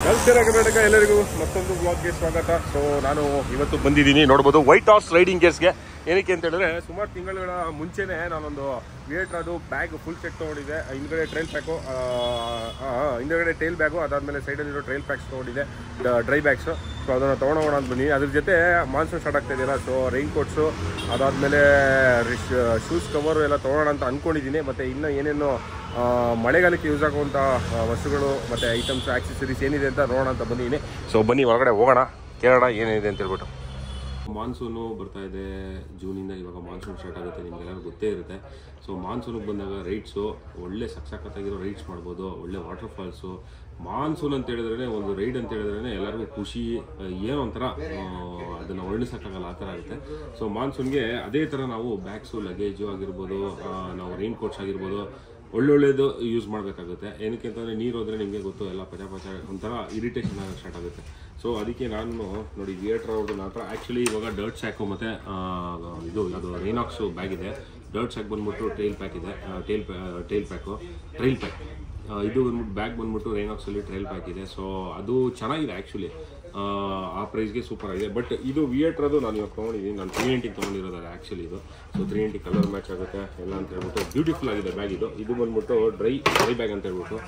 ನಮಸ್ಕಾರ ಕರ್ನಾಟಕ, ಎಲ್ಲರಿಗೂ ಮತ್ತೊಂದು ಬ್ಲಾಗ್ಗೆ ಸ್ವಾಗತ. ಸೊ ನಾನು ಇವತ್ತು ಬಂದಿದ್ದೀನಿ, ನೋಡ್ಬೋದು ವೈಟ್ ಹಾರ್ಸ್ ರೈಡಿಂಗ್ ಗೇರ್ಸ್ಗೆ. ಏನಕ್ಕೆ ಅಂತ ಹೇಳಿದ್ರೆ ಸುಮಾರು ತಿಂಗಳ ಮುಂಚೆನೇ ನಾನೊಂದು ವಿಯೇಟ್ರದು ಬ್ಯಾಗ್ ಫುಲ್ ಸೆಟ್ ತೊಗೊಂಡಿದ್ದೆ. ಹಿಂದ್ಗಡೆ ಟ್ರೈಲ್ ಪ್ಯಾಕು, ಹಿಂದ್ಗಡೆ ಟೈಲ್ ಬ್ಯಾಗು, ಅದಾದಮೇಲೆ ಸೈಡಲ್ಲಿರೋ ಟ್ರೈಲ್ ಪ್ಯಾಕ್ಸ್ ತೊಗೊಂಡಿದ್ದೆ, ಡ್ರೈ ಬ್ಯಾಗ್ಸು. ಸೊ ಅದನ್ನು ತೊಗೊಂಡೋಗೋಣ ಅಂತ ಬನ್ನಿ. ಅದ್ರ ಜೊತೆ ಮಾನ್ಸೂನ್ ಸ್ಟಾರ್ಟ್ ಆಗ್ತಾ ಇದೆಯಲ್ಲ, ಸೊ ರೈನ್ ಕೋಟ್ಸು, ಅದಾದಮೇಲೆ ಶೂಸ್ ಕವರು ಎಲ್ಲ ತೊಗೊಳ್ಳೋಣ ಅಂತ ಅಂದ್ಕೊಂಡಿದ್ದೀನಿ. ಮತ್ತು ಇನ್ನೂ ಏನೇನು ಮಳೆಗಾಲಕ್ಕೆ ಯೂಸ್ ಆಗುವಂಥ ವಸ್ತುಗಳು ಮತ್ತು ಐಟಮ್ಸ್, ಆಕ್ಸೆಸರೀಸ್ ಏನಿದೆ ಅಂತ ನೋಡೋಣ ಅಂತ ಬಂದಿದ್ದೀನಿ. ಸೊ ಬನ್ನಿ ಒಳಗಡೆ ಹೋಗೋಣ, ಕೇಳೋಣ ಏನಿದೆ ಅಂತ ಹೇಳ್ಬಿಟ್ಟು. ಮಾನ್ಸೂನು ಬರ್ತಾ ಇದೆ, ಜೂನಿಂದ ಇವಾಗ ಮಾನ್ಸೂನ್ ಸ್ಟಾರ್ಟ್ ಆಗುತ್ತೆ, ನಿಮಗೆಲ್ಲರೂ ಗೊತ್ತೇ ಇರುತ್ತೆ. ಸೊ ಮಾನ್ಸೂನಿಗೆ ಬಂದಾಗ ರೈಡ್ಸು ಒಳ್ಳೆ ಸಖತ್ತಾಗಿರೋ ರೈಡ್ಸ್ ಮಾಡ್ಬೋದು, ಒಳ್ಳೆ ವಾಟರ್ ಫಾಲ್ಸು. ಮಾನ್ಸೂನ್ ಅಂತ ಹೇಳಿದ್ರೆ ಒಂದು ರೈಡ್ ಅಂತ ಹೇಳಿದ್ರೆ ಎಲ್ಲರಿಗೂ ಖುಷಿ, ಏನೋ ಒಂಥರ ಅದನ್ನು ವರ್ಣಿಸೋಕ್ಕಾಗಲ್ಲ, ಆ ಥರ ಆಗುತ್ತೆ. ಸೊ ಮಾನ್ಸೂನ್ಗೆ ಅದೇ ಥರ ನಾವು ಬ್ಯಾಗ್ಸು, ಲಗೇಜು ಆಗಿರ್ಬೋದು, ನಾವು ರೈನ್ ಕೋಟ್ಸ್ ಆಗಿರ್ಬೋದು, ಒಳ್ಳೊಳ್ಳೇದು ಯೂಸ್ ಮಾಡಬೇಕಾಗುತ್ತೆ. ಏನಕ್ಕೆ ಅಂತಂದರೆ ನೀರು ಹೋದರೆ ನಿಮಗೆ ಗೊತ್ತು, ಎಲ್ಲ ಪಚ ಒಂಥರ ಇರಿಟೇಷನ್ ಆಗೋಕ್ಕೆ ಸ್ಟಾರ್ಟ್ ಆಗುತ್ತೆ. ಸೊ ಅದಕ್ಕೆ ನಾನು ನೋಡಿ ವಿಯೇಟ್ರ್ ಅವ್ರದ್ದು ನನ್ನ ಹತ್ರ ಆ್ಯಕ್ಚುಲಿ ಇವಾಗ ಡರ್ಟ್ ಸ್ಯಾಕು ಮತ್ತು ಅದು ರೈನಾಕ್ಸು ಬ್ಯಾಗ್ ಇದೆ. ಡರ್ಟ್ ಸ್ಯಾಕ್ ಬಂದ್ಬಿಟ್ಟು ಟ್ರೈಲ್ ಪ್ಯಾಕ್ ಇದೆ, ಟ್ರೈಲ್ ಪ್ಯಾಕ್ ಇದು ಬಂದ್ಬಿಟ್ಟು ಬ್ಯಾಗ್ ಬಂದ್ಬಿಟ್ಟು ರೈನಾಕ್ಸಲ್ಲಿ ಟ್ರೈಲ್ ಪ್ಯಾಕ್ ಇದೆ. ಸೊ ಅದು ಚೆನ್ನಾಗಿದೆ ಆ್ಯಕ್ಚುಲಿ, ಆ ಪ್ರೈಸ್ಗೆ ಸೂಪರ್ ಆಗಿದೆ. ಬಟ್ ಇದು ವಿಯೇಟ್ರದು ನಾನು ಇವಾಗ ತೊಗೊಂಡಿದ್ದೀನಿ, ನಾನು 390 ತೊಗೊಂಡಿರೋದು ಆ್ಯಕ್ಚುಲಿ ಇದು. ಸೊ 390 ಕಲರ್ ಮ್ಯಾಚ್ ಆಗುತ್ತೆ ಎಲ್ಲ ಅಂತ ಹೇಳ್ಬಿಟ್ಟು ಬ್ಯೂಟಿಫುಲ್ ಆಗಿದೆ ಬ್ಯಾಗ್ ಇದು. ಇದು ಬಂದ್ಬಿಟ್ಟು ಡ್ರೈ ಬ್ಯಾಗ್ ಅಂತ ಹೇಳ್ಬಿಟ್ಟು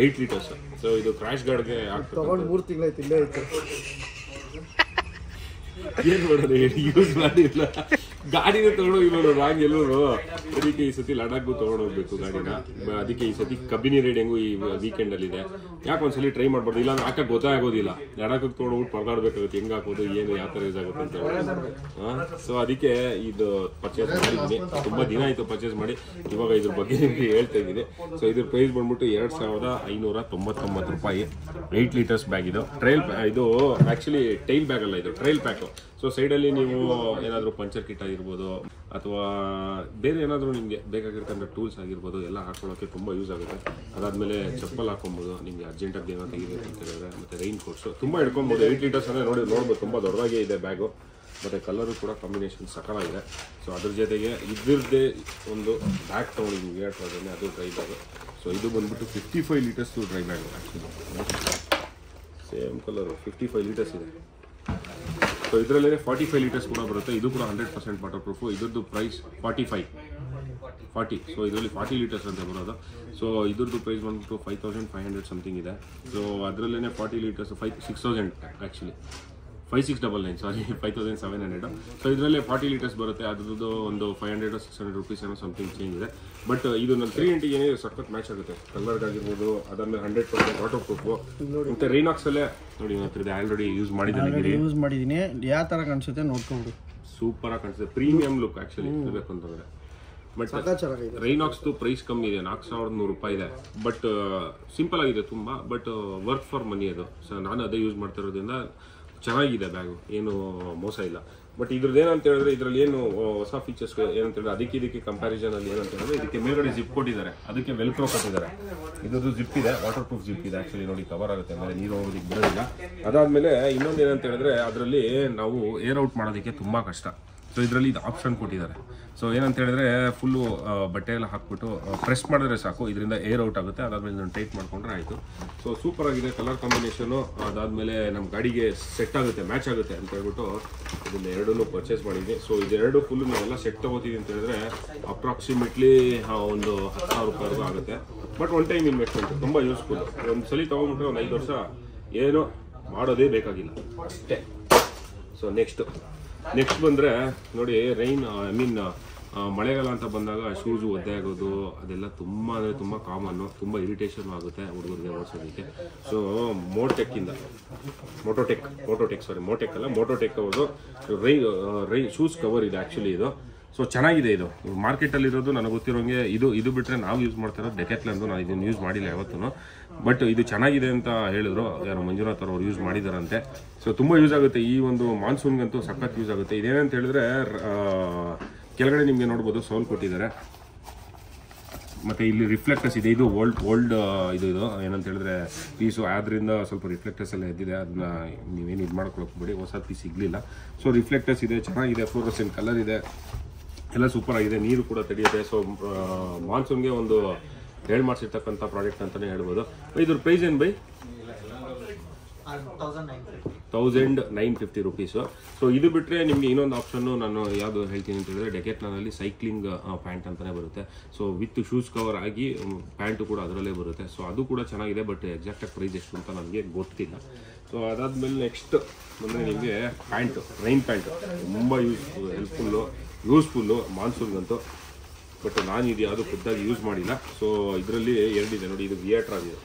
8 ಲೀಟರ್ಸ್. ಸೊ ಇದು ಕ್ರ್ಯಾಶ್ ಗಾರ್ಡ್ಗೆ ಆಗ್ತದೆ. 3 ತಿಂಗಳಾಯ್ತು ಇಲ್ಲೇ ಐತೆ. ಏನು ಮಾಡೋದು, ಯೂಸ್ ಮಾಡಿಲ್ಲ, ಗಾಡಿನ ತೊಗೊಂಡೋಗಿಲ್ಲ ರಾಂಗ್ ಎಲ್ಲರೂ. ಅದಕ್ಕೆ ಈ ಸತಿ ಲಡಾಖ್ಗೂ ತೊಗೊಂಡೋಗ್ಬೇಕು ಗಾಡಿನ. ಅದಕ್ಕೆ ಈ ಸತಿ ಕಬ್ಬಿನಿ ರೈಡಿಂಗು ಈ ವೀಕೆಂಡಲ್ಲಿದೆ. ಯಾಕೆ ಒಂದ್ಸಲಿ ಟ್ರೈ ಮಾಡ್ಬಾರ್ದು, ಇಲ್ಲ ಅಂದ್ರೆ ಹಾಕಕ್ಕೆ ಗೊತ್ತಾಗೋದಿಲ್ಲ. ಲಡಾಖಿಗೆ ತೊಗೊಂಡೋಗ್ಬಿಟ್ಟು ಪರದಾಡಬೇಕಾಗುತ್ತೆ, ಹೆಂಗೆ ಹಾಕೋದು, ಏನು ಯಾವ ಥರ ಯೂಸ್ ಆಗುತ್ತೆ ಅಂತ ಹೇಳಿ. ಸೊ ಅದಕ್ಕೆ ಇದು ಪರ್ಚೇಸ್ ಮಾಡಿದ್ದೀನಿ. ತುಂಬ ದಿನ ಆಯಿತು ಪರ್ಚೇಸ್ ಮಾಡಿ, ಇವಾಗ ಇದ್ರ ಬಗ್ಗೆ ನಿಮಗೆ ಹೇಳ್ತಾ ಇದ್ದೀನಿ. ಸೊ ಇದ್ರ ಪ್ರೈಸ್ ಬಂದ್ಬಿಟ್ಟು 2599 ರೂಪಾಯಿ. 8 ಲೀಟರ್ಸ್ ಬ್ಯಾಗ್ ಇದು. ಇದು ಆ್ಯಕ್ಚುಲಿ ಟೈಲ್ ಬ್ಯಾಗ್ ಅಲ್ಲ, ಇದು ಟ್ರೈಲ್ ಪ್ಯಾಕು. ಸೊ ಸೈಡಲ್ಲಿ ನೀವು ಏನಾದರೂ ಪಂಚರ್ ಕಿಟ್ ಆಗಿರ್ಬೋದು ಅಥವಾ ಬೇರೆ ಏನಾದರೂ ನಿಮಗೆ ಬೇಕಾಗಿರ್ತಕ್ಕಂಥ ಟೂಲ್ಸ್ ಆಗಿರ್ಬೋದು ಎಲ್ಲ ಹಾಕೊಳ್ಳೋಕ್ಕೆ ತುಂಬ ಯೂಸ್ ಆಗುತ್ತೆ. ಅದಾದಮೇಲೆ ಚಪ್ಪಲ್ ಹಾಕೊಬೋದು, ನಿಮಗೆ ಅರ್ಜೆಂಟಾಗಿ ಏನೋ ತೆಗಿಬೇಕು ಅಂತ ಹೇಳಿದ್ರೆ. ಮತ್ತು ರೈನ್ ಕೋಟ್ಸು ತುಂಬ ಹಿಡ್ಕೊಬೋದು. 8 ಲೀಟರ್ಸ್ ಅಂದರೆ ನೋಡ್ಬೋದು ತುಂಬ ದೊಡ್ಡದಾಗೇ ಇದೆ ಬ್ಯಾಗು. ಮತ್ತು ಕಲರು ಕೂಡ ಕಾಂಬಿನೇಷನ್ ಸಕಲಾಗಿದೆ. ಸೊ ಅದ್ರ ಜೊತೆಗೆ ಇದ್ರದ್ದೇ ಒಂದು ಬ್ಯಾಗ್ ತೊಗೊಂಡಿದ್ದೀನಿ ವಿಯೇಟ್ರದನ್ನೇ, ಅದು ಡ್ರೈ ಬ್ಯಾಗು. ಸೊ ಇದು ಬಂದ್ಬಿಟ್ಟು 55 litres dry bag actually. Same colour 55 litres ಇದೆ. ಸೊ ಇದರಲ್ಲೇ 45 ಲೀಟರ್ಸ್ ಕೂಡ ಬರುತ್ತೆ. ಇದು ಕೂಡ 100% ವಾಟರ್ ಪ್ರೂಫು. ಇದ್ರದ್ದು ಪ್ರೈಸ್ 40. ಸೊ ಇದರಲ್ಲಿ 40 ಲೀಟರ್ಸ್ ಅಂತ ಬರೋದು. ಸೊ ಇದ್ರದ್ದು ಪ್ರೈಸ್ ಬಂದ್ಬಿಟ್ಟು 5500 ಸಮಥಿಂಗ್ ಇದೆ. ಸೊ ಅದರಲ್ಲೇ 40 ಲೀಟರ್ಸ್ 6000 ಆ್ಯಕ್ಚುಲಿ, 5699 ಸಾರಿ 5700. ಸೊ ಇದರಲ್ಲಿ 40 ಲೀಟರ್ಸ್ ಬರುತ್ತೆ. ಅದ್ರದ್ದು ಒಂದು 500-600 ರುಪೀಸ್ ಏನೋ ಸಮಥಿಂಗ್ ಚೇಂಜ್ ಇದೆ. ಬಟ್ ಇದು ನನ್ನ 390 ಏನಿದೆ ಸಖತ್ ಮ್ಯಾಚ್ ಆಗುತ್ತೆ, ಕಲರ್ಗಾಗಿರ್ಬೋದು. ಅದಾದ್ಮೇಲೆ 100% ವಾಟರ್ ಪ್ರೂಫು. ಮತ್ತು ರೈನಾಕ್ಸಲ್ಲೇ ನೋಡಿ ಇದೆ, ಆಲ್ರೆಡಿ ಯೂಸ್ ಮಾಡಿದ್ದೀನಿ. ಯಾವ ಥರ ಕಾಣಿಸುತ್ತೆ ನೋಡ್ಕೊಂಡು ಸೂಪರಾಗಿ ಕಾಣಿಸುತ್ತೆ, ಪ್ರೀಮಿಯಂ ಲುಕ್ ಆ್ಯಕ್ಚುಲಿ ಇರಬೇಕು ಅಂತಂದರೆ. ಬಟ್ ರೈನಾಕ್ಸ್ದು ಪ್ರೈಸ್ ಕಮ್ಮಿ ಇದೆ, 4100 ರೂಪಾಯಿ ಇದೆ. ಬಟ್ ಸಿಂಪಲ್ ಆಗಿದೆ ತುಂಬ, ಬಟ್ ವರ್ಕ್ ಫಾರ್ ಮನಿ ಅದು. ಸೊ ನಾನು ಅದೇ ಯೂಸ್ ಮಾಡ್ತಾ ಇರೋದ್ರಿಂದ ಚೆನ್ನಾಗಿದೆ ಬ್ಯಾಗು, ಏನು ಮೋಸ ಇಲ್ಲ. ಬಟ್ ಇದ್ರದ್ದು ಏನಂತ ಹೇಳಿದ್ರೆ, ಇದರಲ್ಲಿ ಏನು ಹೊಸ ಫೀಚರ್ಸ್ ಏನಂತ ಹೇಳಿದ್ರೆ, ಇದಕ್ಕೆ ಕಂಪ್ಯಾರಿಸನಲ್ಲಿ ಏನಂತ ಹೇಳಿದ್ರೆ, ಇದಕ್ಕೆ ಮೇಲ್ಗಡೆ ಜಿಪ್ ಕೊಟ್ಟಿದ್ದಾರೆ, ಅದಕ್ಕೆ ವೆಲ್ಕ್ರೋ ಕೊಟ್ಟಿದ್ದಾರೆ. ಇದ್ರದ್ದು ಜಿಪ್ ಇದೆ, ವಾಟರ್ ಪ್ರೂಫ್ ಜಿಪ್ ಇದೆ ಆ್ಯಕ್ಚುಲಿ. ನೋಡಿ ಕವರ್ ಆಗುತ್ತೆ, ಆಮೇಲೆ ನೀರು ಹೋಗೋದಕ್ಕೆ ಬಿಡೋದಿಲ್ಲ. ಅದಾದಮೇಲೆ ಇನ್ನೊಂದು ಏನಂತ ಹೇಳಿದ್ರೆ, ಅದರಲ್ಲಿ ನಾವು ಏರ್ ಔಟ್ ಮಾಡೋದಕ್ಕೆ ತುಂಬ ಕಷ್ಟ. ಸೊ ಇದರಲ್ಲಿ ಇದು ಆಪ್ಷನ್ ಕೊಟ್ಟಿದ್ದಾರೆ. ಸೊ ಏನಂತ ಹೇಳಿದ್ರೆ, ಫುಲ್ಲು ಬಟ್ಟೆ ಎಲ್ಲ ಹಾಕ್ಬಿಟ್ಟು ಪ್ರೆಸ್ ಮಾಡಿದ್ರೆ ಸಾಕು, ಇದರಿಂದ ಏರ್ ಔಟ್ ಆಗುತ್ತೆ. ಅದಾದಮೇಲೆ ಇದನ್ನು ಟೈಟ್ ಮಾಡ್ಕೊಂಡ್ರೆ ಆಯಿತು. ಸೊ ಸೂಪರ್ ಆಗಿದೆ ಕಲರ್ ಕಾಂಬಿನೇಷನು. ಅದಾದಮೇಲೆ ನಮ್ಮ ಗಾಡಿಗೆ ಸೆಟ್ ಆಗುತ್ತೆ, ಮ್ಯಾಚ್ ಆಗುತ್ತೆ ಅಂತ ಹೇಳ್ಬಿಟ್ಟು ಇದನ್ನು ಎರಡನ್ನೂ ಪರ್ಚೇಸ್ ಮಾಡಿದ್ವಿ. ಸೊ ಇದೆರಡು ಫುಲ್ಲು ನಾವೆಲ್ಲ ಸೆಟ್ ತೊಗೋತೀವಿ ಅಂತ ಹೇಳಿದ್ರೆ ಅಪ್ರಾಕ್ಸಿಮೇಟ್ಲಿ ಒಂದು 10,000 ರೂಪಾಯಿವರೆಗೂ ಆಗುತ್ತೆ. ಬಟ್ ಒನ್ ಟೈಮ್ ಇನ್ವೆಸ್ಟ್ಮೆಂಟ್, ತುಂಬ ಯೂಸ್ಫುಲ್. ಒಂದು ಸಲ ತೊಗೊಂಡ್ಬಿಟ್ರೆ ಒಂದು 5 ವರ್ಷ ಏನೋ ಮಾಡೋದೇ ಬೇಕಾಗಿಲ್ಲ ಅಷ್ಟೇ. ಸೊ ನೆಕ್ಸ್ಟ್ ಬಂದರೆ ನೋಡಿ, ಮಳೆಗಾಲ ಅಂತ ಬಂದಾಗ ಶೂಸು ಒದ್ದೆ ಆಗೋದು ಅದೆಲ್ಲ ತುಂಬ ಅಂದರೆ ತುಂಬ ಕಾಮನ್ನು, ತುಂಬ ಇರಿಟೇಷನ್ ಆಗುತ್ತೆ ಹುಡುಗರಿಗೆ ಓಡಿಸೋದಕ್ಕೆ. ಸೊ ಮೋಟೋಟೆಕ್ ಅವ್ರದ್ದು ಶೂಸ್ ಕವರ್ ಇದೆ ಆ್ಯಕ್ಚುಲಿ ಇದು. ಸೊ ಚೆನ್ನಾಗಿದೆ ಇದು. ಮಾರ್ಕೆಟಲ್ಲಿರೋದು ನನಗೆ ಗೊತ್ತಿರೋಂಗೆ ಇದು ಬಿಟ್ಟರೆ ನಾವು ಯೂಸ್ ಮಾಡ್ತಾ ಇರೋದು ಡೆಕ್ಯಾಥ್ಲಾನ್ದು. ನಾನು ಇದನ್ನು ಯೂಸ್ ಮಾಡಿಲ್ಲ ಯಾವತ್ತೂ. ಬಟ್ ಇದು ಚೆನ್ನಾಗಿದೆ ಅಂತ ಹೇಳಿದ್ರು, ಯಾರು ಮಂಜುನಾಥ್ ಅವ್ರು ಯೂಸ್ ಮಾಡಿದಾರಂತೆ. ಸೊ ತುಂಬ ಯೂಸ್ ಆಗುತ್ತೆ ಈ ಒಂದು ಮಾನ್ಸೂನ್ಗಂತೂ, ಸಖತ್ ಯೂಸ್ ಆಗುತ್ತೆ. ಇದೇನಂತ ಹೇಳಿದ್ರೆ, ಕೆಳಗಡೆ ನಿಮಗೆ ನೋಡ್ಬೋದು ಸೋಲ್ ಕೊಟ್ಟಿದ್ದಾರೆ. ಮತ್ತು ಇಲ್ಲಿ ರಿಫ್ಲೆಕ್ಟರ್ಸ್ ಇದೆ. ಇದು ಓಲ್ಡ್ ಇದು ಏನಂತ ಹೇಳಿದ್ರೆ ಪೀಸು, ಆದ್ದರಿಂದ ಸ್ವಲ್ಪ ರಿಫ್ಲೆಕ್ಟರ್ಸ್ ಎಲ್ಲ ಎದ್ದಿದೆ. ಅದನ್ನ ನೀವೇನು ಇದು ಮಾಡ್ಕೊಳಕ್ಬಿಡಿ, ಹೊಸ ಪೀಸ್ ಸಿಗಲಿಲ್ಲ. ಸೊ ರಿಫ್ಲೆಕ್ಟರ್ಸ್ ಇದೆ, ಚೆನ್ನಾಗಿದೆ, ಫ್ಲೋರಸೆಂಟ್ ಕಲರ್ ಇದೆ, ಎಲ್ಲ ಸೂಪರ್ ಆಗಿದೆ. ನೀರು ಕೂಡ ತಡೆಯುತ್ತೆ. ಸೊ ಮಾನ್ಸೂನ್ಗೆ ಒಂದು ಹೇಳ್ ಮಾಡಿಸಿರ್ತಕ್ಕಂಥ ಪ್ರಾಡಕ್ಟ್ ಅಂತಲೇ ಹೇಳ್ಬೋದು. ಇದ್ರ ಪ್ರೈಸ್ ಏನು ಬೈ? 1950 ರುಪೀಸು. ಸೊ ಇದು ಬಿಟ್ಟರೆ ನಿಮಗೆ ಇನ್ನೊಂದು ಆಪ್ಷನ್ನು ನಾನು ಯಾವುದು ಹೇಳ್ತೀನಿ ಅಂತ ಹೇಳಿದ್ರೆ ಡೆಕೆಟ್ಲಾನಲ್ಲಿ ಸೈಕ್ಲಿಂಗ್ ಪ್ಯಾಂಟ್ ಅಂತಲೇ ಬರುತ್ತೆ. ಸೊ ವಿತ್ ಶೂಸ್ ಕವರ್ ಆಗಿ ಪ್ಯಾಂಟು ಕೂಡ ಅದರಲ್ಲೇ ಬರುತ್ತೆ. ಸೊ ಅದು ಕೂಡ ಚೆನ್ನಾಗಿದೆ, ಬಟ್ ಎಕ್ಸಾಕ್ಟಾಗಿ ಪ್ರೈಸ್ ಎಷ್ಟು ಅಂತ ನನಗೆ ಗೊತ್ತಿಲ್ಲ. ಸೊ ಅದಾದಮೇಲೆ ನೆಕ್ಸ್ಟ್ ಬಂದರೆ ನಿಮಗೆ ಪ್ಯಾಂಟು, ರೈನ್ ಪ್ಯಾಂಟು ತುಂಬ ಯೂಸ್ಫುಲ್ಲು ಮಾನ್ಸೂನ್ಗಂತೂ. ಬಟ್ ನಾನು ಇದು ಯಾವುದು ಖುದ್ದಾಗಿ ಯೂಸ್ ಮಾಡಿಲ್ಲ. ಸೊ ಇದರಲ್ಲಿ ಎರಡಿದೆ ನೋಡಿ, ಇದು ವಿಯಟ್ರಾ ಇದೆ,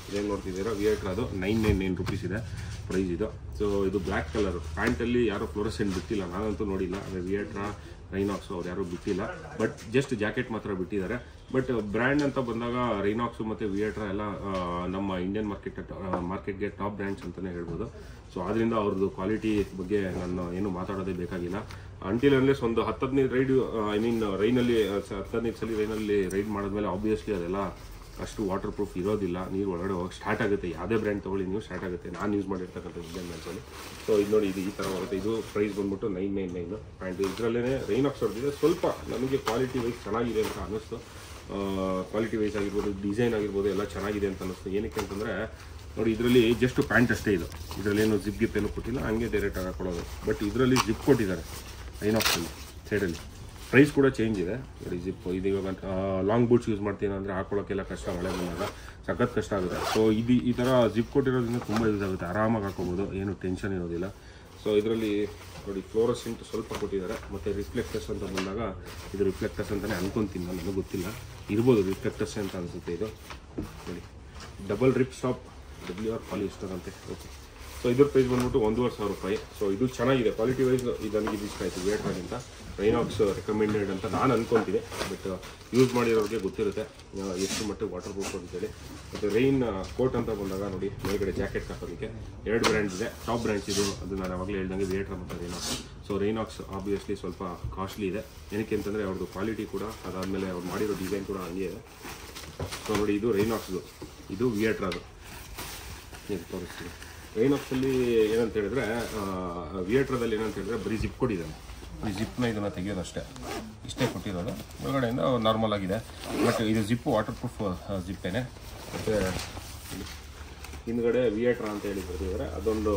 ಇದೇನು ನೋಡ್ತಿದ್ದೀರಾ ವಿಯಟ್ರಾ, ಅದು 999 ರುಪೀಸ್ ಇದೆ ಪ್ರೈಸ್ ಇದು. ಸೊ ಇದು ಬ್ಲ್ಯಾಕ್ ಕಲರು ಪ್ಯಾಂಟಲ್ಲಿ ಯಾರೋ ಫ್ಲೋರಸೆಂಟ್ ಬಿಟ್ಟಿಲ್ಲ, ನಾನಂತೂ ನೋಡಿಲ್ಲ. ವಿಯಟ್ರಾ, ರೈನಾಕ್ಸ್ ಅವ್ರು ಯಾರೂ ಬಿಟ್ಟಿಲ್ಲ, ಬಟ್ ಜಸ್ಟ್ ಜಾಕೆಟ್ ಮಾತ್ರ ಬಿಟ್ಟಿದ್ದಾರೆ. ಬಟ್ ಬ್ರ್ಯಾಂಡ್ ಅಂತ ಬಂದಾಗ ರೈನಾಕ್ಸು ಮತ್ತು ವಿಯಟ್ರಾ ಎಲ್ಲ ನಮ್ಮ ಇಂಡಿಯನ್ ಮಾರ್ಕೆಟ್ಗೆ ಟಾಪ್ ಬ್ರ್ಯಾಂಡ್ಸ್ ಅಂತಲೇ ಹೇಳ್ಬೋದು. ಸೊ ಆದ್ದರಿಂದ ಅವ್ರದ್ದು ಕ್ವಾಲಿಟಿ ಬಗ್ಗೆ ನಾನು ಏನು ಮಾತಾಡೋದೇ ಬೇಕಾಗಿಲ್ಲ. ಅಂಟಿಲ್ ಅನ್ಲೆಸ್ ಒಂದು 10-15 ರೈಡ್ ರೈನಲ್ಲಿ 10-15 ಸಲ ರೈನಲ್ಲಿ ರೈಡ್ ಮಾಡಿದ್ಮೇಲೆ ಆಬ್ವಿಯಸ್ಲಿ ಅದೆಲ್ಲ ಅಷ್ಟು ವಾಟರ್ ಪ್ರೂಫ್ ಇರೋದಿಲ್ಲ. ನೀರು ಒಳಗಡೆ ಹೋಗಿ ಸ್ಟಾರ್ಟ್ ಆಗುತ್ತೆ. ಯಾವುದೇ ಬ್ರ್ಯಾಂಡ್ ತೊಗೊಳ್ಳಿ ನೀವು ಸ್ಟಾರ್ಟ್ ಆಗುತ್ತೆ. ನಾನು ಯೂಸ್ ಮಾಡಿರ್ತಕ್ಕಂಥ ಇಂಡಿಯನ್ ಬ್ರ್ಯಾಂಡ್ಸಲ್ಲಿ. ಸೊ ಇದು ನೋಡಿ, ಇದು ಈ ಥರ ಬರುತ್ತೆ. ಇದು ಪ್ರೈಸ್ ಬಂದ್ಬಿಟ್ಟು 999 ಪ್ಯಾಂಟ್. ಇದರಲ್ಲೇ ರೈನಾಕ್ಸ್ ಅವ್ರದ್ದಿದೆ. ಸ್ವಲ್ಪ ನಮಗೆ ಕ್ವಾಲಿಟಿ ವೈಸ್ ಚೆನ್ನಾಗಿದೆ ಅಂತ ಅನ್ನಿಸ್ತು. ಕ್ವಾಲಿಟಿ ವೈಸ್ ಆಗಿರ್ಬೋದು, ಡಿಸೈನ್ ಆಗಿರ್ಬೋದು ಎಲ್ಲ ಚೆನ್ನಾಗಿದೆ ಅಂತ ಅನ್ನಿಸ್ತು. ಏನಕ್ಕೆ ಅಂತಂದರೆ ನೋಡಿ, ಇದರಲ್ಲಿ ಜಸ್ಟ್ ಪ್ಯಾಂಟ್ ಅಷ್ಟೇ ಇದು. ಇದರಲ್ಲೇನು ಜಿಪ್ ಗಿಪ್ ಏನು ಕೊಟ್ಟಿಲ್ಲ, ಹಂಗೆ ಡೈರೆಕ್ಟಾಗಿ ಹಾಕೊಳ್ಳೋದು. ಬಟ್ ಇದರಲ್ಲಿ ಜಿಪ್ ಕೊಟ್ಟಿದ್ದಾರೆ ರೈನಾಕ್ಸಲ್ಲಿ ಸೈಡಲ್ಲಿ. ಪ್ರೈಸ್ ಕೂಡ ಚೇಂಜ್ ಇದೆ ನೋಡಿ. ಜಿಪ್ ಇದು ಇವಾಗ ಲಾಂಗ್ ಬೂಟ್ಸ್ ಯೂಸ್ ಮಾಡ್ತೀನಿ ಅಂದರೆ ಹಾಕೊಳ್ಳೋಕ್ಕೆಲ್ಲ ಕಷ್ಟ, ಮಳೆ ಬಂದಾಗ ಸಖತ್ ಕಷ್ಟ ಆಗುತ್ತೆ. ಸೊ ಇದು ಈ ಥರ ಜಿಪ್ ಕೊಟ್ಟಿರೋದ್ರಿಂದ ತುಂಬ ಯೂಸ್ ಆಗುತ್ತೆ, ಆರಾಮಾಗಿ ಹಾಕೋಬೋದು, ಏನು ಟೆನ್ಷನ್ ಇರೋದಿಲ್ಲ. ಸೊ ಇದರಲ್ಲಿ ನೋಡಿ ಫ್ಲೋರಸೆಂಟ್ ಸ್ವಲ್ಪ ಕೊಟ್ಟಿದ್ದಾರೆ. ಮತ್ತು ರಿಫ್ಲೆಕ್ಟರ್ಸ್ ಅಂತ ಬಂದಾಗ ಇದು ರಿಫ್ಲೆಕ್ಟರ್ಸ್ ಅಂತಲೇ ಅನ್ಕೊತೀನಿ, ನನಗೆ ಗೊತ್ತಿಲ್ಲ, ಇರ್ಬೋದು ರಿಫ್ಲೆಕ್ಟರ್ಸ್ ಅಂತ ಅನಿಸುತ್ತೆ. ಇದು ನೋಡಿ, double rip stop WR polyester ಅಂತೆ. ಓಕೆ, ಸೊ ಇದ್ರ ಪ್ರೈಸ್ ಬಂದ್ಬಿಟ್ಟು 1500 ರೂಪಾಯಿ. ಸೊ ಇದು ಚೆನ್ನಾಗಿದೆ ಕ್ವಾಲಿಟಿ ವೈಸ್. ಇದು ನನಗೆ ಇದು ಇಷ್ಟ ಆಯಿತು ವಿಯಟ್ರಾಗಿಂತ. ರೈನಾಕ್ಸ್ ರೆಕಮೆಂಡೆಡ್ ಅಂತ ನಾನು ಅನ್ಕೊತೀನಿ, ಬಟ್ ಯೂಸ್ ಮಾಡಿರೋರಿಗೆ ಗೊತ್ತಿರುತ್ತೆ ಎಷ್ಟು ಮಟ್ಟಿಗೆ ವಾಟರ್ ಪ್ರೂಫ್ ಅಂತೇಳಿ. ಮತ್ತು ರೈನ್ ಕೋಟ್ ಅಂತ ಬಂದಾಗ ನೋಡಿ, ಮೇಲ್ಗಡೆ ಜಾಕೆಟ್ ಹಾಕೋದಕ್ಕೆ 2 ಬ್ರ್ಯಾಂಡ್ ಇದೆ. ಟಾಪ್ ಬ್ರ್ಯಾಂಡ್ಸ್ ಇದು, ಅದು ನಾನು ಯಾವಾಗಲೇ ಹೇಳ್ದಂಗೆ ವಿಯಟ್ರಾ ಮತ್ತು ರೈನಾಕ್ಸ್. ಸೊ ರೈನಾಕ್ಸ್ ಆಬ್ವಿಯಸ್ಲಿ ಸ್ವಲ್ಪ ಕಾಸ್ಟ್ಲಿ ಇದೆ. ಏನಕ್ಕೆ ಅಂತಂದರೆ ಅವ್ರದ್ದು ಕ್ವಾಲಿಟಿ ಕೂಡ, ಅದಾದಮೇಲೆ ಅವ್ರು ಮಾಡಿರೋ ಡಿಸೈನ್ ಕೂಡ ಹಂಗೆ ಇದೆ. ಸೊ ನೋಡಿ, ಇದು ರೈನಾಕ್ಸ್ದು, ಇದು ವಿಯಟ್ರಾದು. ಏನು ತೋರಿಸ್ತೀನಿ. ರೈನಾಕ್ಸಲ್ಲಿ ಏನಂತ ಹೇಳಿದ್ರೆ, ವಿಯಟ್ರಾದಲ್ಲಿ ಏನಂತ ಹೇಳಿದ್ರೆ ಬರೀ ಜಿಪ್ ಕೊಟ್ಟಿದ್ದಾನೆ. ಈ ಜಿಪ್ನ ಇದನ್ನು ತೆಗೆಯೋದಷ್ಟೇ, ಇಷ್ಟೇ ಕೊಟ್ಟಿರೋದು. ಒಳಗಡೆಯಿಂದ ನಾರ್ಮಲ್ ಆಗಿದೆ. ಬಟ್ ಇದು ಜಿಪ್ಪು ವಾಟರ್ ಪ್ರೂಫ್ ಜಿಪ್ಪೇನೆ. ಮತ್ತು ಹಿಂದ್ಗಡೆ ವಿಯಟ್ರಾ ಅಂತ ಹೇಳಿ ಬರ್ತಿದ್ದಾರೆ. ಅದೊಂದು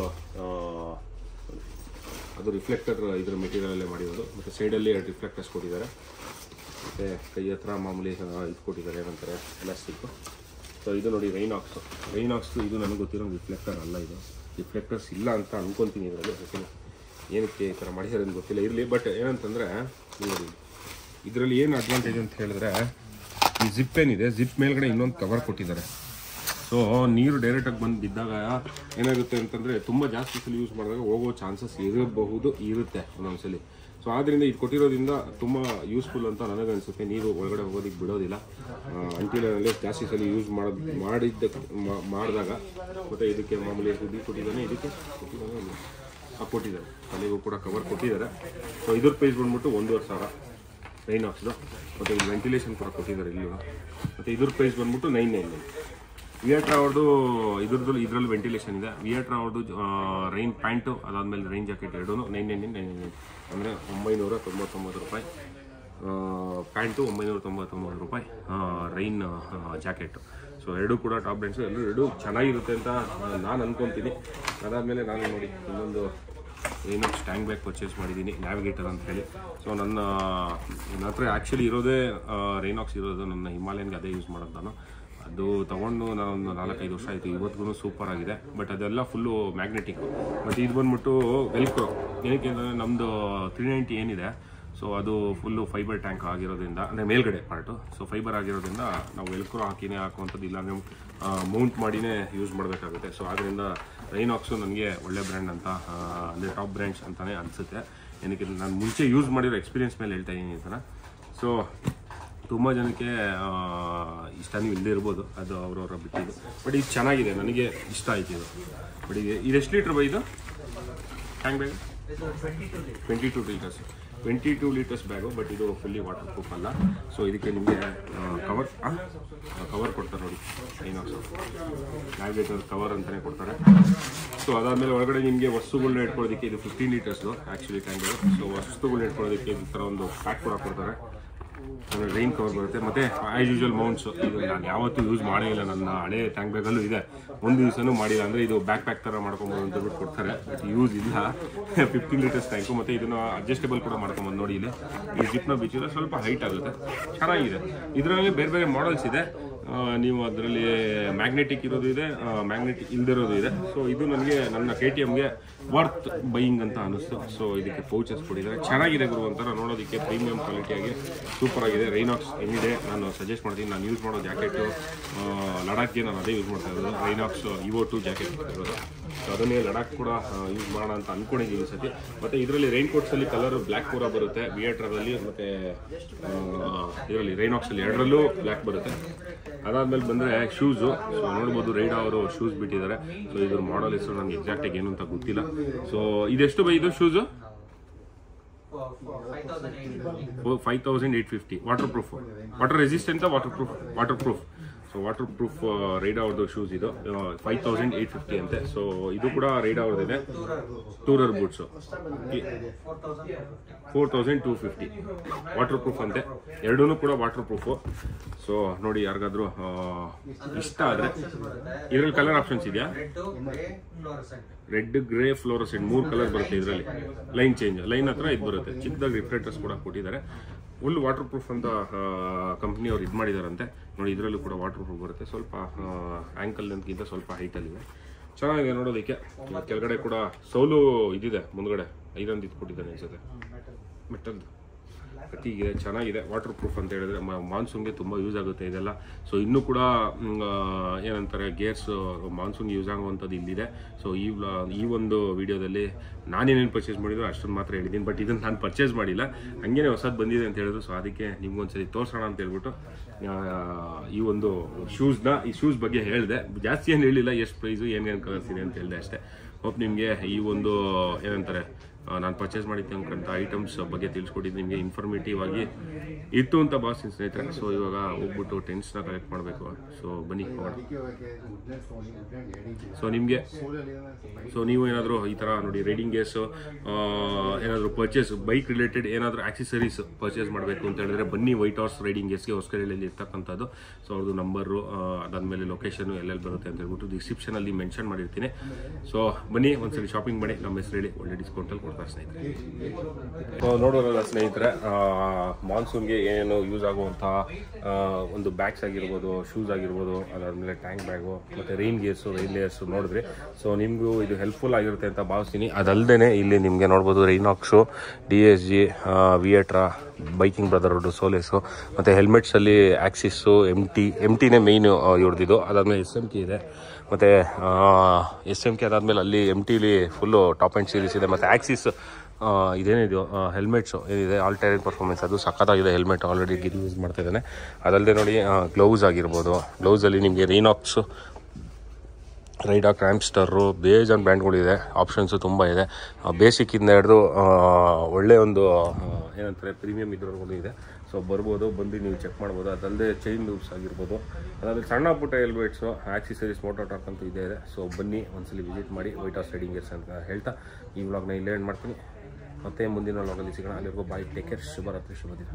ಅದು ರಿಫ್ಲೆಕ್ಟರ್ ಇದ್ರ ಮೆಟೀರಿಯಲಲ್ಲೇ ಮಾಡಿರೋದು. ಮತ್ತು ಸೈಡಲ್ಲಿ 2 ರಿಫ್ಲೆಕ್ಟರ್ಸ್ ಕೊಟ್ಟಿದ್ದಾರೆ. ಮತ್ತು ಕೈ ಹತ್ರ ಮಾಮೂಲಿ ಇದು ಕೊಟ್ಟಿದ್ದಾರೆ, ಏನಂತಾರೆ ಪ್ಲಾಸ್ಟಿಕ್ಕು. ಸೊ ಇದು ನೋಡಿ ರೈನಾಕ್ಸು ಇದು ನನಗೆ ಗೊತ್ತಿರೋ ರಿಫ್ಲೆಕ್ಟರ್ ಅಲ್ಲ. ಇದು ರಿಫ್ಲೆಕ್ಟರ್ಸ್ ಇಲ್ಲ ಅಂತ ಅನ್ಕೊತೀನಿ ಇದರಲ್ಲಿ. ಏನಕ್ಕೆ ಈ ಥರ ಮಾಡಿದ್ದಾರೆ ಅಂತ ಗೊತ್ತಿಲ್ಲ, ಇರಲಿ. ಬಟ್ ಏನಂತಂದರೆ ನೋಡಿ, ಇದರಲ್ಲಿ ಏನು ಅಡ್ವಾಂಟೇಜ್ ಅಂತ ಹೇಳಿದ್ರೆ, ಈ ಜಿಪ್ ಏನಿದೆ, ಜಿಪ್ ಮೇಲ್ಗಡೆ ಇನ್ನೊಂದು ಕವರ್ ಕೊಟ್ಟಿದ್ದಾರೆ. ಸೊ ನೀರು ಡೈರೆಕ್ಟಾಗಿ ಬಂದು ಬಿದ್ದಾಗ ಏನಾಗುತ್ತೆ ಅಂತಂದರೆ, ತುಂಬ ಜಾಸ್ತಿ ಸಲ ಯೂಸ್ ಮಾಡಿದಾಗ ಹೋಗೋ ಚಾನ್ಸಸ್ ಇರುತ್ತೆ ಒಂದೊಂದ್ಸಲಿ. ಸೊ ಆದ್ದರಿಂದ ಇದು ಕೊಟ್ಟಿರೋದ್ರಿಂದ ತುಂಬ ಯೂಸ್ಫುಲ್ ಅಂತ ನನಗನ್ಸುತ್ತೆ. ನೀರು ಒಳಗಡೆ ಹೋಗೋದಕ್ಕೆ ಬಿಡೋದಿಲ್ಲ. ಅಂಟಿಲಲ್ಲಿ ಜಾಸ್ತಿ ಸಲ ಯೂಸ್ ಮಾಡಿದಾಗ. ಮತ್ತು ಇದಕ್ಕೆ ಮಾಮೂಲಿ ದುಡ್ಡು ಕೊಟ್ಟಿದ್ದಾನೆ, ಇದಕ್ಕೆ ಕೊಟ್ಟಿದ್ದಾರೆ, ತಲೆಗೂ ಕೂಡ ಕವರ್ ಕೊಟ್ಟಿದ್ದಾರೆ. ಸೊ ಇದ್ರ ಪ್ರೈಸ್ ಬಂದ್ಬಿಟ್ಟು 1500 ರೈನಾಕ್ಸ್ದು. ಮತ್ತು ಇದು ವೆಂಟಿಲೇಷನ್ ಕೂಡ ಕೊಟ್ಟಿದ್ದಾರೆ ಇಲ್ಲಿ. ಮತ್ತು ಇದ್ರ ಪ್ರೈಸ್ ಬಂದ್ಬಿಟ್ಟು 999. ವಿಯಟ್ರಾ ಅವ್ರದ್ದು ಇದರಲ್ಲಿ ವೆಂಟಿಲೇಷನ್ ಇದೆ. ವಿಯಟ್ರಾ ಅವ್ರದ್ದು ರೈನ್ ಪ್ಯಾಂಟು, ಅದಾದಮೇಲೆ ರೈನ್ ಜಾಕೆಟ್ ಎರಡೂ 999 ಅಂದರೆ 999 ರೂಪಾಯಿ. ಪ್ಯಾಂಟು 999 ರೂಪಾಯಿ, ರೈನ್ ಜಾಕೆಟು. ಸೊ ಎರಡೂ ಕೂಡ ಟಾಪ್ ಬ್ರ್ಯಾಂಡ್ಸು. ಎರಡೂ ಚೆನ್ನಾಗಿರುತ್ತೆ ಅಂತ ನಾನು ಅನ್ಕೊತೀನಿ. ಅದಾದಮೇಲೆ ನಾನು ನೋಡಿ ಇನ್ನೊಂದು ರೈನಾಕ್ಸ್ ಟ್ಯಾಂಕ್ ಬ್ಯಾಗ್ ಪರ್ಚೇಸ್ ಮಾಡಿದ್ದೀನಿ, ನ್ಯಾವಿಗೇಟರ್ ಅಂತ ಹೇಳಿ. ಸೊ ನನ್ನ ಹತ್ರ ಆ್ಯಕ್ಚುಲಿ ಇರೋದೇ ರೈನಾಕ್ಸ್ ಇರೋದು. ನನ್ನ ಹಿಮಾಲಯನ್ಗೆ ಅದೇ ಯೂಸ್ ಮಾಡೋದು ನಾನು. ಅದು ತೊಗೊಂಡು ನಾನೊಂದು 4-5 ವರ್ಷ ಆಯಿತು. ಇವತ್ತಿಗೂ ಸೂಪರ್ ಆಗಿದೆ. ಬಟ್ ಅದೆಲ್ಲ ಫುಲ್ಲು ಮ್ಯಾಗ್ನೆಟಿಕ್ಕು. ಬಟ್ ಇದು ಬಂದ್ಬಿಟ್ಟು ವೆಲ್ಕ್ರೋ. ಏನಕ್ಕೆ ಅಂದರೆ ನಮ್ಮದು 390 ಏನಿದೆ, ಸೊ ಅದು ಫುಲ್ಲು ಫೈಬರ್ ಟ್ಯಾಂಕ್ ಆಗಿರೋದ್ರಿಂದ, ಅಂದರೆ ಮೇಲ್ಗಡೆ ಪಾರ್ಟು, ಸೊ ಫೈಬರ್ ಆಗಿರೋದ್ರಿಂದ ನಾವು ವೆಲ್ಕ್ರೋ ಹಾಕಿನೇ ಹಾಕುವಂಥದ್ದು, ಇಲ್ಲಾಂದರೆ ಮೌಂಟ್ ಮಾಡಿನೇ ಯೂಸ್ ಮಾಡಬೇಕಾಗುತ್ತೆ. ಸೊ ಆದ್ದರಿಂದ ರೈನಾಕ್ಸು ನನಗೆ ಒಳ್ಳೆ ಬ್ರ್ಯಾಂಡ್ ಅಂತ, ಅಂದರೆ ಟಾಪ್ ಬ್ರ್ಯಾಂಡ್ಸ್ ಅಂತಲೇ ಅನಿಸುತ್ತೆ. ಏನಕ್ಕೆ ನಾನು ಮುಂಚೆ ಯೂಸ್ ಮಾಡಿರೋ ಎಕ್ಸ್ಪೀರಿಯನ್ಸ್ ಮೇಲೆ ಹೇಳ್ತಾ ಇದ್ದೀನಿ ಈ ಥರ. ಸೊ ತುಂಬ ಜನಕ್ಕೆ ಇಷ್ಟನೂ ಇಲ್ಲದೆ ಇರ್ಬೋದು, ಅದು ಅವ್ರವ್ರ ಬಿಟ್ಟಿದ್ದು. ಬಟ್ ಇದು ಚೆನ್ನಾಗಿದೆ, ನನಗೆ ಇಷ್ಟ ಆಯ್ತು ಇದು. ಬಟ್ ಇದು ಎಷ್ಟು ಲೀಟ್ರ್ ಇದು tank bag? 22 litres. 22 litres bag. But ಇದು ಫುಲ್ಲಿ ವಾಟರ್ ಪ್ರೂಫ್ ಅಲ್ಲ. ಸೊ ಇದಕ್ಕೆ ನಿಮಗೆ ಕವರ್ ಕೊಡ್ತಾರೆ ನೋಡಿ, ರೈನಾಕ್ಸು ನ್ಯಾವಿಗೇಟರ್ ಕವರ್ ಅಂತಲೇ ಕೊಡ್ತಾರೆ. ಸೊ ಅದಾದಮೇಲೆ ಒಳಗಡೆ ನಿಮಗೆ ವಸ್ತುಗಳನ್ನ ಇಟ್ಕೊಳ್ಳೋದಕ್ಕೆ, ಇದು 15 ಲೀಟರ್ಸ್ದು ಆ್ಯಕ್ಚುಲಿ ಟ್ಯಾಂಕ್ ಬ್ಯಾಗು. ಸೊ ವಸ್ತುಗಳನ್ನ ಇಟ್ಕೊಳ್ಳೋದಕ್ಕೆ ಈ ಥರ ಒಂದು ಪ್ಯಾಕ್ ಕೂಡ ಕೊಡ್ತಾರೆ. ರೈನ್ ಕವರ್ ಬರುತ್ತೆ. ಮತ್ತು ಆ್ಯಸ್ ಯೂಶುವಲ್ ಮೌಂಟ್ಸು, ಇದು ನಾನು ಯಾವತ್ತೂ ಯೂಸ್ ಮಾಡೇ ಇಲ್ಲ, ನನ್ನ ಹಳೆ ಟ್ಯಾಂಕ್ ಬ್ಯಾಗಲ್ಲೂ ಇದೆ, ಒಂದು ದಿವಸನೂ ಮಾಡಿಲ್ಲ. ಅಂದರೆ ಇದು ಬ್ಯಾಕ್ ಪ್ಯಾಕ್ ಥರ ಮಾಡ್ಕೊಬೋದು ಅಂತ ಬಿಟ್ಟು ಕೊಡ್ತಾರೆ, ಬಟ್ ಯೂಸ್ ಇಲ್ಲ. 15 ಲೀಟರ್ಸ್ ಟ್ಯಾಂಕು. ಮತ್ತು ಇದನ್ನು ಅಡ್ಜಸ್ಟೇಬಲ್ ಕೂಡ ಮಾಡ್ಕೊಬೋದು. ನೋಡಿ ಇಲ್ಲಿ ಈ ಜಿಪ್ನ ಬಿಚ್ಚಿದ್ರೆ ಸ್ವಲ್ಪ ಹೈಟ್ ಆಗುತ್ತೆ, ಚೆನ್ನಾಗಿದೆ. ಇದರಲ್ಲಿ ಬೇರೆ ಬೇರೆ ಮಾಡಲ್ಸ್ ಇದೆ. ನೀವು ಅದರಲ್ಲಿ ಮ್ಯಾಗ್ನೆಟಿಕ್ ಇರೋದು ಇದೆ, ಮ್ಯಾಗ್ನೆಟಿಕ್ ಇಲ್ದಿರೋದು ಇದೆ. ಸೊ ಇದು ನನಗೆ ನನ್ನ KTMಗೆ ವರ್ತ್ ಬೈಯಿಂಗ್ ಅಂತ ಅನಿಸ್ತು. ಸೊ ಇದಕ್ಕೆ ಪೌಚಸ್ ಕೊಟ್ಟಿದ್ದಾರೆ, ಚೆನ್ನಾಗಿದೆ ಗುರು ಒಂಥರ ನೋಡೋದಕ್ಕೆ ಪ್ರೀಮಿಯಂ ಕ್ವಾಲಿಟಿಯಾಗಿ ಸೂಪರ್ ಆಗಿದೆ. ರೈನಾಕ್ಸ್ ಏನಿದೆ ನಾನು ಸಜೆಸ್ಟ್ ಮಾಡ್ತೀನಿ. ನಾನು ಯೂಸ್ ಮಾಡೋ ಜಾಕೆಟು ಲಡಾಖ್ಗೆ ನಾನು ಅದೇ ಯೂಸ್ ಮಾಡ್ತಾ ಇರೋದು, ರೈನಾಕ್ಸ್ EVO 2 ಜಾಕೆಟ್ ಇರೋದು. ಸೊ ಅದನ್ನೇ ಲಡಾಖ್ ಕೂಡ ಯೂಸ್ ಮಾಡೋಣ ಅಂತ ಅಂದ್ಕೊಂಡಿದ್ದೀನಿ ಈ ಸತಿ. ಮತ್ತು ಇದರಲ್ಲಿ ರೈನ್ ಕೋಟ್ಸಲ್ಲಿ ಕಲರ್ ಬ್ಲ್ಯಾಕ್ ಕೂಡ ಬರುತ್ತೆ, ವಿಯೇಟ್ರಲ್ಲಿ ಮತ್ತು ಇದರಲ್ಲಿ ರೈನಾಕ್ಸಲ್ಲಿ ಎರಡರಲ್ಲೂ ಬ್ಲ್ಯಾಕ್ ಬರುತ್ತೆ. ಅದಾದಮೇಲೆ ಬಂದರೆ ಶೂಸು. ಸೊ ನೋಡ್ಬೋದು ರೈಡಾ ಅವರು ಶೂಸ್ ಬಿಟ್ಟಿದ್ದಾರೆ. ಸೊ ಇದ್ರ ಮಾಡಲ್ ಹೆಸರು ನನಗೆ ಎಕ್ಸಾಕ್ಟಾಗಿ ಏನು ಅಂತ ಗೊತ್ತಿಲ್ಲ. ಸೊ ಇದೆಷ್ಟು ಬೈ ಇದು shoes? 5850. Waterproof, water resistant, waterproof. So waterproof Raida ಅವ್ರದ್ದು ಶೂಸ್ ಇದು 5850 ಅಂತೆ. ಸೊ ಇದು ಕೂಡ ರೈಡಾ ಅವ್ರದ್ದಿದೆ, ಟೂರರ್ ಬೂಟ್ಸು 4250 ವಾಟರ್ ಪ್ರೂಫ್ ಅಂತೆ. ಎರಡೂ ಕೂಡ ವಾಟರ್ ಪ್ರೂಫು. ಸೊ ನೋಡಿ, ಯಾರಿಗಾದ್ರೂ ಇಷ್ಟ ಆದರೆ ಇದರಲ್ಲಿ ಕಲರ್ ಆಪ್ಷನ್ಸ್ ಇದೆಯಾ? ರೆಡ್, ಗ್ರೇ, ಫ್ಲೋರಸೆಂಟ್ 3 ಕಲರ್ ಬರುತ್ತೆ ಇದರಲ್ಲಿ. ಲೈನ್ ಚೇಂಜ್, ಲೈನ್ ಹತ್ರ ಇದು ಬರುತ್ತೆ. ಚಿಕ್ಕದಾಗಿ ರಿಫ್ಲೆಕ್ಟರ್ಸ್ ಕೂಡ ಕೊಟ್ಟಿದ್ದಾರೆ. ಫುಲ್ ವಾಟರ್ ಪ್ರೂಫ್ ಅಂತ ಕಂಪ್ನಿ ಅವ್ರು ಇದು ಮಾಡಿದಾರಂತೆ. ನೋಡಿ ಇದರಲ್ಲೂ ಕೂಡ ವಾಟರ್ ಪ್ರೂಫ್ ಬರುತ್ತೆ. ಸ್ವಲ್ಪ ಆ್ಯಂಕಲ್ ಲೆಂತ್ಗಿಂತ ಸ್ವಲ್ಪ ಹೈಟಲ್ಲಿದೆ, ಚೆನ್ನಾಗಿದೆ ನೋಡೋದಕ್ಕೆ. ಕೆಳಗಡೆ ಕೂಡ ಸೌಲು ಇದಿದೆ, ಮುಂದ್ಗಡೆ ಐರನ್ ಇದು ಕೊಟ್ಟಿದ್ದಾನೆ ಅನ್ಸುತ್ತೆ, ಮೆಟಲ್ದು ಕಟ್ಟಿಗಿದೆ, ಚೆನ್ನಾಗಿದೆ. ವಾಟರ್ ಪ್ರೂಫ್ ಅಂತ ಹೇಳಿದ್ರೆ ಮಾನ್ಸೂನ್ಗೆ ತುಂಬ ಯೂಸ್ ಆಗುತ್ತೆ ಇದೆಲ್ಲ. ಸೊ ಇನ್ನೂ ಕೂಡ ಏನಂತಾರೆ ಗೇರ್ಸ್ ಮಾನ್ಸೂನ್ಗೆ ಯೂಸ್ ಆಗುವಂಥದ್ದು ಇಲ್ಲಿದೆ. ಸೊ ಈ ಒಂದು ವಿಡಿಯೋದಲ್ಲಿ ನಾನೇನೇನು ಪರ್ಚೇಸ್ ಮಾಡಿದ್ರು ಅಷ್ಟೊಂದು ಮಾತ್ರ ಹೇಳಿದ್ದೀನಿ. ಬಟ್ ಇದನ್ನು ನಾನು ಪರ್ಚೇಸ್ ಮಾಡಿಲ್ಲ, ಹಂಗೇನೆ ಹೊಸದು ಬಂದಿದೆ ಅಂತ ಹೇಳಿದ್ರು. ಸೊ ಅದಕ್ಕೆ ನಿಮ್ಗೊಂದ್ಸರಿ ತೋರಿಸೋಣ ಅಂತ ಹೇಳ್ಬಿಟ್ಟು ಈ ಒಂದು ಈ ಶೂಸ್ ಬಗ್ಗೆ ಹೇಳಿದೆ. ಜಾಸ್ತಿ ಏನು ಹೇಳಿಲ್ಲ, ಎಷ್ಟು ಪ್ರೈಸು ಏನೇನು ಕಲರ್ಸ್ ಇದೆ ಅಂತ ಹೇಳಿದೆ ಅಷ್ಟೇ. ಹೋಪ್ ನಿಮಗೆ ಈ ಒಂದು ಏನಂತಾರೆ ನಾನು ಪರ್ಚೇಸ್ ಮಾಡಿದ್ದಂಥ ಐಟಮ್ಸ್ ಬಗ್ಗೆ ತಿಳಿಸ್ಕೊಟ್ಟಿದ್ದು ನಿಮಗೆ ಇನ್ಫಾರ್ಮೇಟಿವ್ ಆಗಿ ಇತ್ತು ಅಂತ ಭಾವಿಸ್ತೀನಿ ಸ್ನೇಹಿತರೆ. ಸೊ ಇವಾಗ ಹೋಗ್ಬಿಟ್ಟು ಟೆನ್ಸ್ನ ಕಲೆಕ್ಟ್ ಮಾಡಬೇಕು. ಸೊ ಬನ್ನಿ ಹೋಗೋಣ. ಸೊ ನೀವು ಏನಾದರೂ ಈ ಥರ ನೋಡಿ ರೈಡಿಂಗ್ ಗೇರ್ಸು ಏನಾದರೂ ಪರ್ಚೇಸ್ ಬೈಕ್ ರಿಲೇಟೆಡ್ ಏನಾದರೂ ಆಕ್ಸೆಸರೀಸ್ ಪರ್ಚೇಸ್ ಮಾಡಬೇಕು ಅಂತ ಹೇಳಿದ್ರೆ ಬನ್ನಿ ವೈಟ್ ಹಾರ್ಸ್ ರೈಡಿಂಗ್ ಗೇರ್ಸ್ಗೆ ಹೊಸಕರಳ್ಳಿಯಲ್ಲಿ ಇರ್ತಕ್ಕಂಥದ್ದು. ಸೊ ಅವ್ರದ್ದು ನಂಬರು, ಅದಾದಮೇಲೆ ಲೊಕೇಶನು ಎಲ್ಲೆಲ್ಲಿ ಬರುತ್ತೆ ಅಂತ ಹೇಳ್ಬಿಟ್ಟು ಡಿಸ್ಕ್ರಿಪ್ಷನಲ್ಲಿ ಮೆನ್ಷನ್ ಮಾಡಿರ್ತೀನಿ. ಸೊ ಬನ್ನಿ ಒಂದ್ಸರಿ ಶಾಪಿಂಗ್ ಮಾಡಿ, ನಮ್ಮ ಹೆಸರು ಹೇಳಿ, ಒಳ್ಳೆ ಡಿಸ್ಕೌಂಟಲ್ಲಿ ಕೊಡ್ತಾರೆ ಸ್ನೇಹಿತರೆ. ಸೊ ನೋಡೋರಲ್ಲ ಸ್ನೇಹಿತರೆ, ಮಾನ್ಸೂನ್ಗೆ ಏನು ಯೂಸ್ ಆಗುವಂಥ ಒಂದು ಬ್ಯಾಗ್ಸ್ ಆಗಿರ್ಬೋದು, ಶೂಸ್ ಆಗಿರ್ಬೋದು, ಅದಾದಮೇಲೆ ಟ್ಯಾಂಕ್ ಬ್ಯಾಗು ಮತ್ತು ರೈನ್ ಲೇಯರ್ಸು ನೋಡಿದ್ರಿ. ಸೊ ನಿಮಗೂ ಇದು ಹೆಲ್ಪ್ಫುಲ್ ಆಗಿರುತ್ತೆ ಅಂತ ಭಾವಿಸ್ತೀನಿ. ಅದಲ್ಲದೆ ಇಲ್ಲಿ ನಿಮಗೆ ನೋಡ್ಬೋದು ರೈನಾಕ್ಸು, DSG, ವಿಯೇಟ್ರಾ, ಬೈಕಿಂಗ್ ಬ್ರದರ್ಹುಡ್, ಸೋಲೇಸು, ಮತ್ತು ಹೆಲ್ಮೆಟ್ಸಲ್ಲಿ ಆಕ್ಸಿಸ್ಸು, MTನೇ ಮೇಯ್ನು ಇವ್ರದ್ದು. ಅದಾದಮೇಲೆ SMK ಇದೆ, ಮತ್ತು SMK ಅದಾದಮೇಲೆ ಅಲ್ಲಿ MTಲಿ ಫುಲ್ಲು ಟಾಪ್ ಆ್ಯಂಡ್ ಸೀರೀಸ್ ಇದೆ. ಮತ್ತು ಆಕ್ಸಿಸ್ ಇದೇನಿದೆಯೋ ಹೆಲ್ಮೆಟ್ಸು ಏನಿದೆ ಆಲ್ ಟೈರನ್ ಪರ್ಫಾರ್ಮೆನ್ಸ್, ಅದು ಸಖತ್ತಾಗಿದೆ. ಹೆಲ್ಮೆಟ್ ಆಲ್ರೆಡಿ ಗಿರಿ ಯೂಸ್ ಮಾಡ್ತಾ ಇದ್ದಾನೆ. ಅದಲ್ಲದೆ ನೋಡಿ ಗ್ಲೌಸ್ ಆಗಿರ್ಬೋದು, ಗ್ಲೌಸಲ್ಲಿ ನಿಮಗೆ ರೈನಾಕ್ಸು, ರೈಡಾ, ಕ್ರಾಂಪ್ಸ್ಟರು, ಬೇಜಾನ್ ಬ್ರ್ಯಾಂಡ್ಗಳಿದೆ. ಆಪ್ಷನ್ಸು ತುಂಬ ಇದೆ. ಬೇಸಿಕ್ಕಿಂದ ಹಿಡಿದು ಒಳ್ಳೆಯ ಒಂದು ಏನಂತಾರೆ ಪ್ರೀಮಿಯಮ್ ಇದ್ರಗಳು ಇದೆ. ಸೊ ಬರ್ಬೋದು, ಬಂದು ನೀವು ಚೆಕ್ ಮಾಡ್ಬೋದು. ಅದಲ್ಲದೆ ಚೈನ್ ಲೂಪ್ಸ್ ಆಗಿರ್ಬೋದು, ಅದಾದರೆ ಸಣ್ಣ ಪುಟ್ಟ ಹೆಲ್ಮೆಟ್ಸು, ಆಕ್ಸೆಸರೀಸ್, ಮೋಟೋ ಟಾರ್ಕ್ ಅಂತೂ ಇದೇ ಇದೆ. ಸೊ ಬನ್ನಿ ಒಂದ್ಸಲಿ ವಿಸಿಟ್ ಮಾಡಿ ವೈಟ್ ಹಾರ್ಸ್ ರೈಡಿಂಗ್ ಗೇರ್ಸ್ ಅಂತ ಹೇಳ್ತಾ ಈ ವ್ಲಾಗ್ನ ಇಲ್ಲೇ ಎಂಡ್ ಮಾಡ್ತೀನಿ. ಮತ್ತೆ ಮುಂದಿನ ವ್ಲಾಗಲ್ಲಿ ಸಿಗೋಣ. ಅಲ್ಲಿವರೆಗೂ ಬಾಯ್, ಟೇಕ್ ಕೇರ್, ಶುಭರಾತ್ರಿ, ಶುಭ ದಿನ.